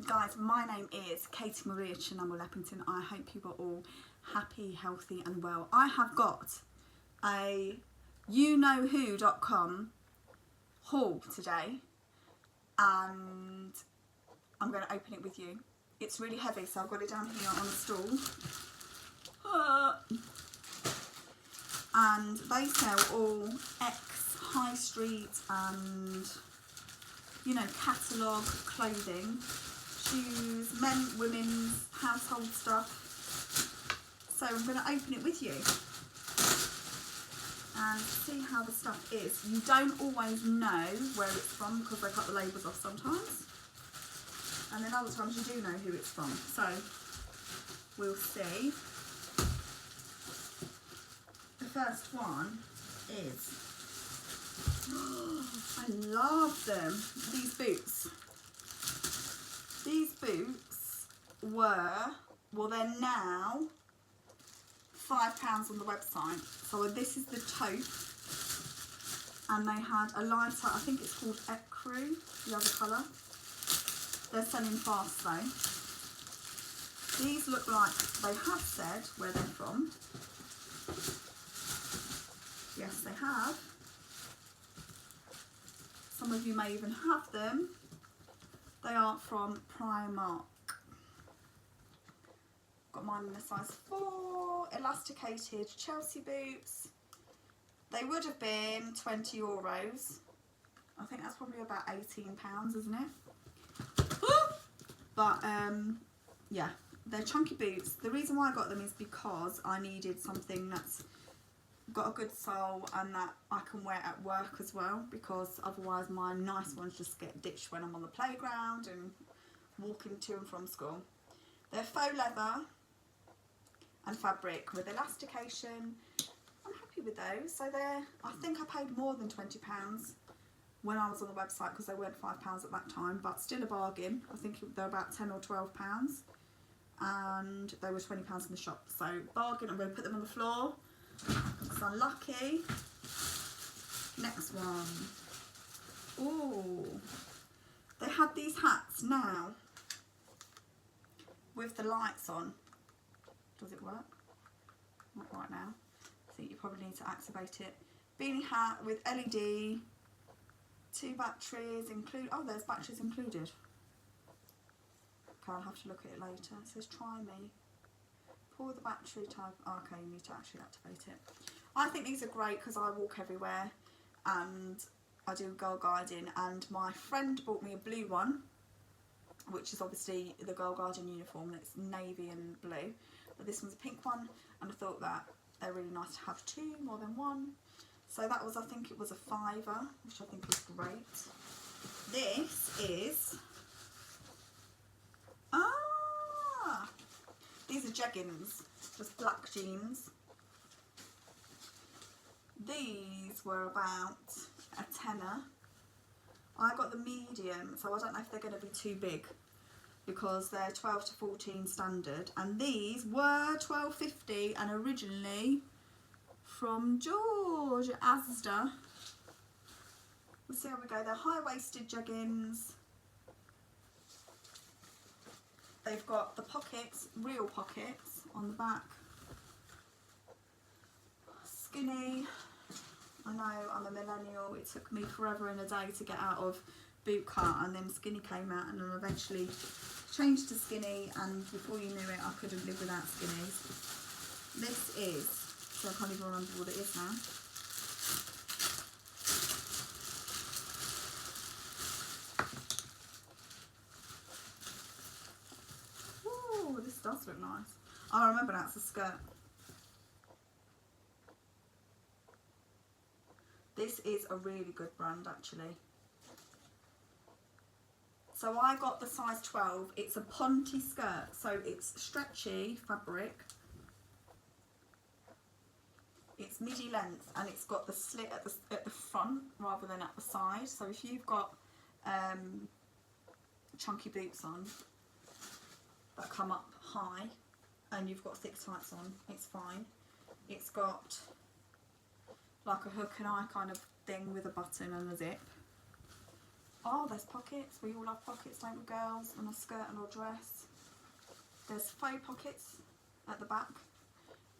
Guys, my name is Katie Maria Chinamwa-Leppington. I hope you are all happy, healthy and well. I have got a youknowwho.com haul today and I'm going to open it with you. It's really heavy, so I've got it down here on a stool. And they sell all ex-high street and, you know, catalogue clothing, shoes, men, women's, household stuff. So I'm going to open it with you and see how the stuff is. You don't always know where it's from because they cut the labels off sometimes. And then other times you do know who it's from. So we'll see. The first one is, I love them, these boots. These boots were, well they're now £5 on the website. So this is the taupe, and they had a lighter, I think it's called Ecru, the other colour. They're selling fast though. These look like they have said where they're from. Yes, they have. Some of you may even have them. They are from Primark. Got mine in a size 4, elasticated Chelsea boots. They would have been €20. I think that's probably about £18, isn't it? But yeah, they're chunky boots. The reason why I got them is because I needed something that's got a good sole and that I can wear at work as well, because otherwise my nice ones just get ditched when I'm on the playground and walking to and from school. They're faux leather and fabric with elastication. I'm happy with those. So they're, I think I paid more than £20 when I was on the website because they weren't £5 at that time, but still a bargain. I think they're about £10 or £12 and they were £20 in the shop. So bargain. I'm going to put them on the floor. It's unlucky. Next one. Oh, they had these hats now with the lights on. Does it work? Not right now. I think you probably need to activate it. Beanie hat with LED, 2 batteries include. Oh, there's batteries included. Okay, I'll have to look at it later. It says try me. Pull the battery type. Oh, okay, you need to actually activate it. I think these are great because I walk everywhere and I do girl guiding, and my friend bought me a blue one, which is obviously the girl guiding uniform. It's navy and blue, but this one's a pink one, and I thought that they're really nice to have 2, more than 1. So that was, I think it was a £5, which I think is great. This is, these are jeggings, just black jeans. These were about a tenner. I got the medium, so I don't know if they're going to be too big because they're 12 to 14 standard. And these were £12.50 and originally from George at Asda. We'll see how we go. They're high-waisted jeggings. They've got the pockets, real pockets on the back. Skinny. I know, I'm a millennial. It took me forever and a day to get out of boot cut, and then skinny came out, and then eventually changed to skinny, and before you knew it I couldn't live without skinnies. This is, so I can't even remember what it is now. Ooh, this does look nice. Oh, I remember that's a skirt. This is a really good brand actually. So I got the size 12. It's a Ponte skirt, so it's stretchy fabric. It's midi length and it's got the slit at the front rather than at the side. So if you've got chunky boots on that come up high and you've got thick tights on, it's fine. It's got like a hook and eye kind of thing with a button and a zip. Oh, there's pockets. We all have pockets, don't we, girls? On a skirt and or dress. There's faux pockets at the back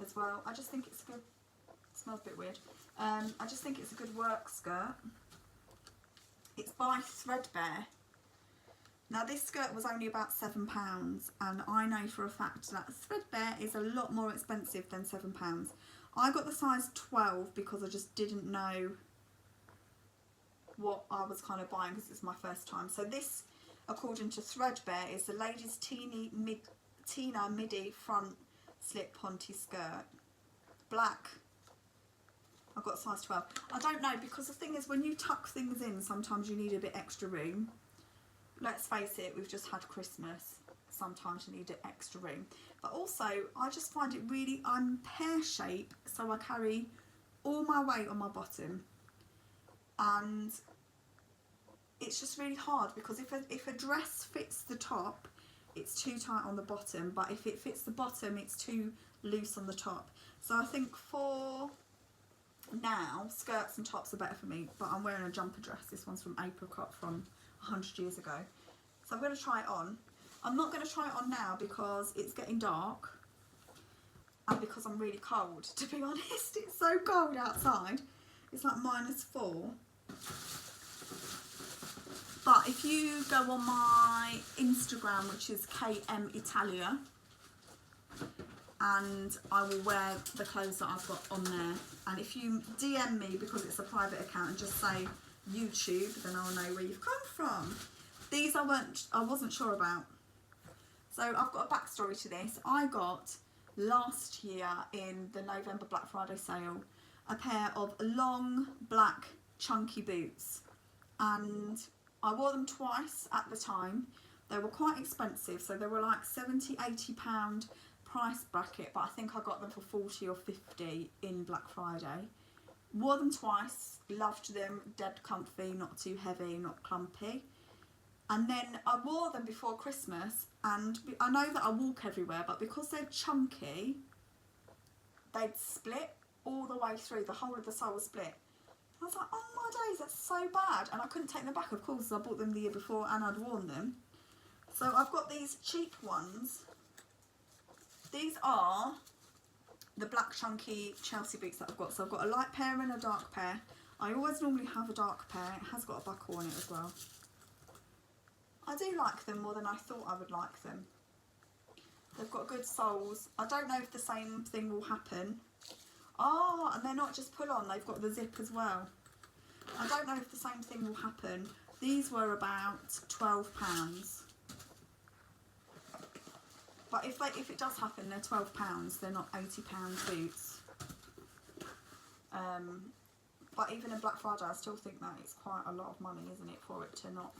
as well. I just think it's good. It smells a bit weird. I just think it's a good work skirt. It's by Threadbare. Now this skirt was only about £7, and I know for a fact that Threadbare is a lot more expensive than £7. I got the size 12 because I just didn't know what I was kind of buying because it's my first time. So this, according to Threadbare, is the ladies' Tina midi front slip Ponte skirt. Black. I've got size 12. I don't know, because the thing is, when you tuck things in, sometimes you need a bit extra room. Let's face it, we've just had Christmas. Sometimes you need an extra room. But also, I just find it really, I'm pear shape, so I carry all my weight on my bottom. And it's just really hard, because if a dress fits the top, it's too tight on the bottom. But if it fits the bottom, it's too loose on the top. So I think for now, skirts and tops are better for me. But I'm wearing a jumper dress. This one's from Apricot from 100 years ago. So I'm going to try it on. I'm not going to try it on now because it's getting dark and because I'm really cold, to be honest. It's so cold outside. It's like -4. But if you go on my Instagram, which is KM Italia, and I will wear the clothes that I've got on there. And if you DM me, because it's a private account, and just say YouTube, then I'll know where you've come from. These I wasn't sure about. So I've got a backstory to this. I got last year in the November Black Friday sale a pair of long black chunky boots, and I wore them twice at the time. They were quite expensive, so they were like £70–80 price bracket, but I think I got them for 40 or 50 in Black Friday. Wore them twice, loved them, dead comfy, not too heavy, not clumpy. And then I wore them before Christmas, and I know that I walk everywhere, but because they're chunky, they'd split all the way through. The whole of the sole was split. I was like, oh my days, that's so bad. And I couldn't take them back, of course, I bought them the year before and I'd worn them. So I've got these cheap ones. These are the black chunky Chelsea boots that I've got. So I've got a light pair and a dark pair. I always normally have a dark pair. It has got a buckle on it as well. I do like them more than I thought I would like them. They've got good soles. I don't know if the same thing will happen. Oh, and they're not just pull on, they've got the zip as well. I don't know if the same thing will happen. These were about £12. But if it does happen, they're £12. They're not £80 boots. But even in Black Friday, I still think that it's quite a lot of money, isn't it, for it to not.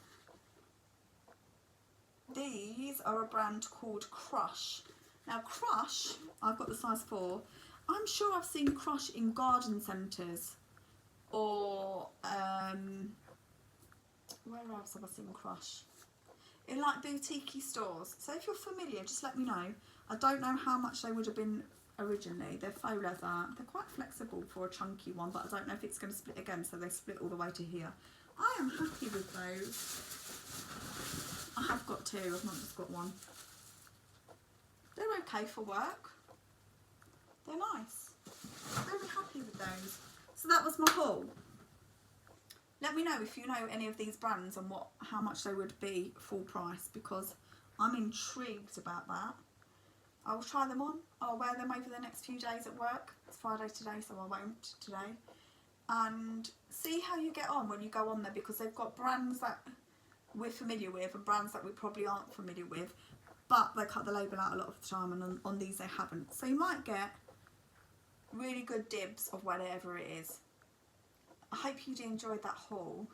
These are a brand called Crush. Now Crush, I've got the size 4. I'm sure I've seen Crush in garden centres, or where else have I seen Crush? In like boutique stores. So if you're familiar, just let me know. I don't know how much they would have been originally. They're faux leather. They're quite flexible for a chunky one, but I don't know if it's going to split again, so they split all the way to here. I am happy with those. I have got 2, I've not just got 1. They're okay for work. They're nice. I'm very happy with those. So that was my haul. Let me know if you know any of these brands and how much they would be full price, because I'm intrigued about that. I will try them on. I'll wear them over the next few days at work. It's Friday today, so I won't today. And see how you get on when you go on there, because they've got brands that we're familiar with and brands that we probably aren't familiar with, but they cut the label out a lot of the time, and on these they haven't. So you might get really good dibs of whatever it is. I hope you enjoyed that haul.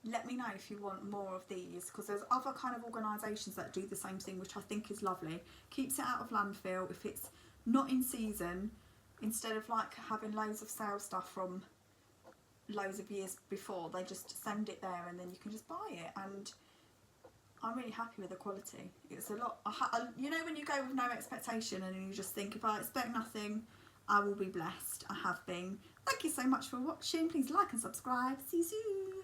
Let me know if you want more of these, because there's other kind of organisations that do the same thing, which I think is lovely. Keeps it out of landfill. If it's not in season, instead of like having loads of sale stuff from loads of years before, they just send it there and then you can just buy it. And I'm really happy with the quality. It's a lot. You know when you go with no expectation and you just think, if I expect nothing, I will be blessed. I have been. Thank you so much for watching. Please like and subscribe. See you soon.